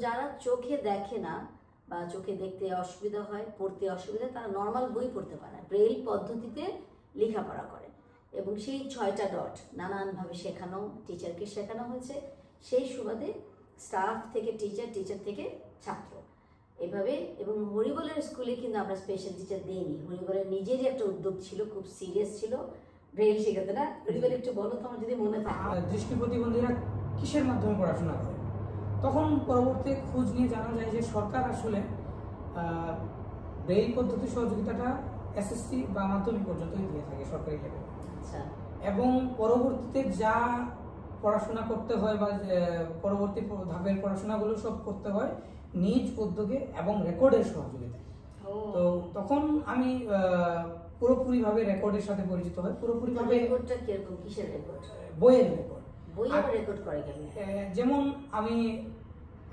যারা চোখে দেখে না বা চোখে দেখতে অসুবিধা হয়, পড়তে অসুবিধা, তারা নর্মাল বই পড়তে পারে না, ব্রেইল পদ্ধতিতে লেখাপড়া করে। এবং সেই 6টা ডট নানানভাবে শেখানো, টিচারকে শেখানো হয়েছে। সেই সুবাদে স্টাফ থেকে টিচার, টিচার থেকে ছাত্র, এভাবে। এবং হরিবলের স্কুলে কিন্তু আমরা স্পেশাল টিচার দিইনি। হরিবলের নিজেরই একটা উদ্যোগ ছিল, খুব সিরিয়াস ছিল ব্রেইল শেখাতে। না হরিবল, একটু বলো তো আমার যদি মনে থাকে। দৃষ্টি প্রতিবন্ধীরা কিসের মাধ্যমে পড়াশোনা করে? তখন পরবর্তী খোঁজ নিয়ে জানা যায় যে সরকার আসলে ব্রেইল পদ্ধতি সহযোগিতাটা এসএসসি বা মাধ্যমিক পর্যন্তই দিয়ে থাকে সরকারি লেভেলে। আচ্ছা। এবং পরবর্তীতে যা পড়াশোনা করতে হয় বা পরবর্তী ধাপের পড়াশোনাগুলো সব করতে হয় নিজ উদ্যোগে এবং রেকর্ডের সহযোগিতায়। তো তখন আমি পুরোপুরিভাবে রেকর্ডের সাথে পরিচিত হই। পুরোপুরিভাবে রেকর্ডটা কিরকম, কিসের রেকর্ড? বইয়ের রেকর্ড। বই আবার রেকর্ড করে কেন? যেমন আমি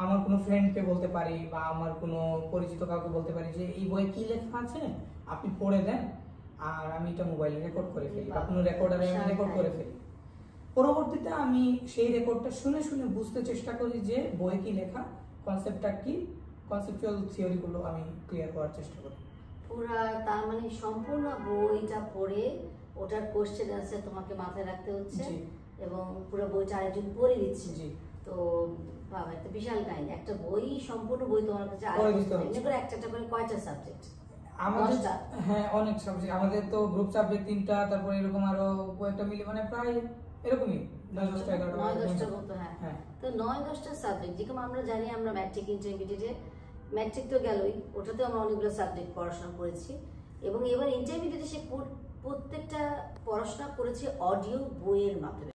আমার কোনো ফ্রেন্ডকে বলতে পারি বা আমার কোনো পরিচিত কাউকে বলতে পারি যে এই বইয়ে কি লেখা আছে আপনি পড়ে দেন, আর আমি এটা মোবাইলে রেকর্ড করে ফেলি বা কোনো রেকর্ডারে আমি রেকর্ড করে ফেলি। পরবর্তীতে আমি সেই রেকর্ডটা শুনে শুনে বুঝতে চেষ্টা করি যে বইয়ে কি লেখা, কনসেপ্টটা কি, কনসেপচুয়াল থিওরিগুলো আমি ক্লিয়ার করার চেষ্টা করি। পুরা তার মানে সম্পূর্ণ বইটা পড়ে ওটার কোশ্চেন আনসার তোমাকে মাথায় রাখতে হচ্ছে এবং পুরো বইটা আরেকজন পড়ে দিচ্ছে। তো বাবা, একটা বিশাল কাহিনী। একটা বই, সম্পূর্ণ বই তোমার কাছে একটা করে কয়টা সাবজেক্ট? আমাদের হ্যাঁ অনেক সাবজেক্ট। আমাদের তো গ্রুপ সাবজেক্ট 3টা, তারপর এরকম আরো কয়েকটা মিলে মানে প্রায় এরকমই 9-10টা মতো। হ্যাঁ, তো 9-10টা সাবজেক্ট। যেরকম আমরা জানি, আমরা ম্যাট্রিক ইন্টারমিডিয়েটে, ম্যাট্রিক তো গেলই, ওটাতে আমরা অনেকগুলো সাবজেক্ট পড়াশোনা করেছি। এবং এবার ইন্টারমিডিয়েটে সে প্রত্যেকটা পড়াশোনা করেছে অডিও বইয়ের মাধ্যমে।